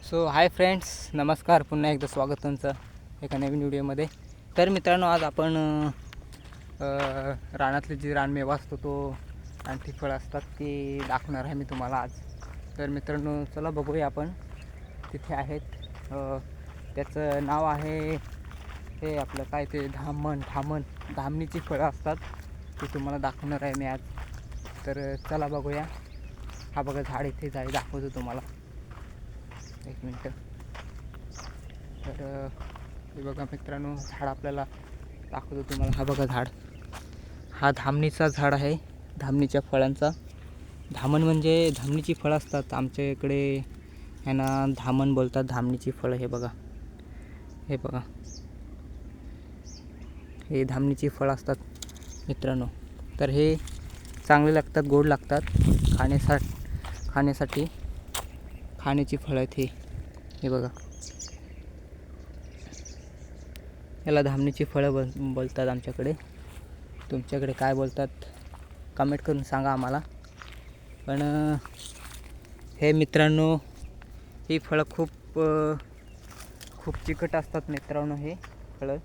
So hi friends, नमस्कार. पुन्हा एकदा स्वागत तुमचं एका नवीन व्हिडिओमध्ये. तर मित्रांनो, आज आपण रानातले जी रानमेवा असतो तो आणखी फळं असतात ती दाखवणार आहे मी तुम्हाला आज. तर मित्रांनो, चला बघूया आपण. तिथे आहेत. त्याचं नाव आहे हे आपलं काय ते धामणीची फळं असतात ती तुम्हाला दाखवणार आहे मी आज. तर चला बघूया. हा बघा झाड, इथे झाड दाखवतो तुम्हाला. एक मिनटं. तर हे बघा मित्रांनो, झाड आपल्याला दाखवतो तुम्हाला. हा बघा झाड, हा धामणीचा झाड आहे, धामणीच्या फळांचा. धामण म्हणजे धामणीची फळं असतात. आमच्या इकडे ह्यांना धामण बोलतात, धामणीची फळं. हे बघा, हे बघा, हे धामणीची फळं असतात मित्रांनो. तर हे चांगले लागतात, गोड लागतात खाण्यासाठी. खाण्याची फळं आहेत हे बघा. याला धामणीची फळं बोलतात आमच्याकडे. तुमच्याकडे काय बोलतात कमेंट करून सांगा आम्हाला. पण हे मित्रांनो, ही फळं खूप चिकट असतात मित्रांनो हे फळं,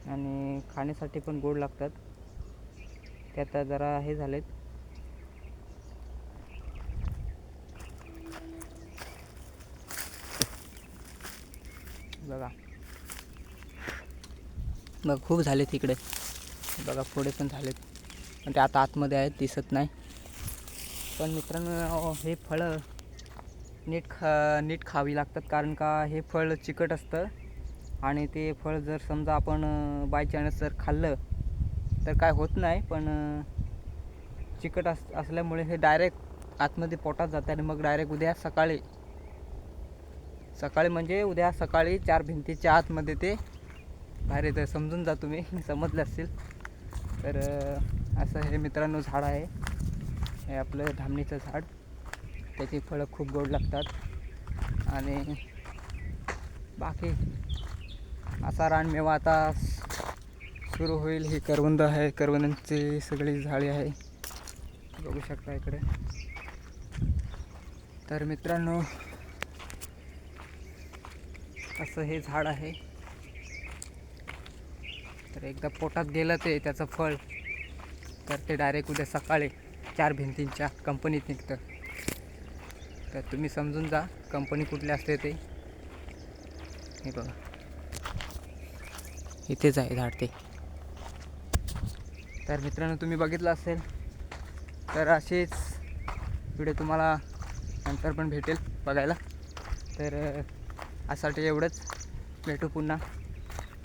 आणि खाण्यासाठी पण गोड लागतात. ते आता जरा हे झालेत. बघा खूप झाले तिकडे. बघा पुढे पण झालेत, पण ते आता आतमध्ये आहेत, दिसत नाही. पण मित्रांनो, हे फळं नीट खावी लागतात, कारण का हे फळ चिकट असतं. आणि ते फळ जर समजा आपण बाय चान्स जर खाल्लं तर काय होत नाही, पण चिकट असल्यामुळे हे डायरेक्ट आतमध्ये पोटात जातं. आणि मग डायरेक्ट उद्या सकाळी म्हणजे उद्या सकाळी 4 भिंतीच्या आतमध्ये ते बाहेर येतं. समजून जा तुम्ही, समजलं असेल तर. असं हे मित्रांनो झाड आहे, हे आपलं धामणीचं झाड. त्याची फळं खूप गोड लागतात. आणि बाकी असा रानमेवा आता सुरू होईल. ही करवंद आहे, करवंदांची सगळी झाडी आहे, बघू शकता इकडे. तर मित्रांनो, असं हे झाड आहे. तर एकदा पोटात गेलं ते त्याचं फळ, तर ते डायरेक्ट उद्या सकाळी 4 भिंतींच्या कंपनीत निघतं. तर तुम्ही समजून जा कंपनी कुठली असते ते. हे बघा, इथेच आहे झाड ते. तर मित्रांनो, तुम्ही बघितलं असेल तर असेच व्हिडिओ तुम्हाला नंतर पण भेटेल बघायला. तर यासाठी एवढंच. भेटू पुन्हा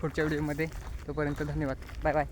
पुढच्या व्हिडिओमध्ये. तोपर्यंत धन्यवाद. Bye bye.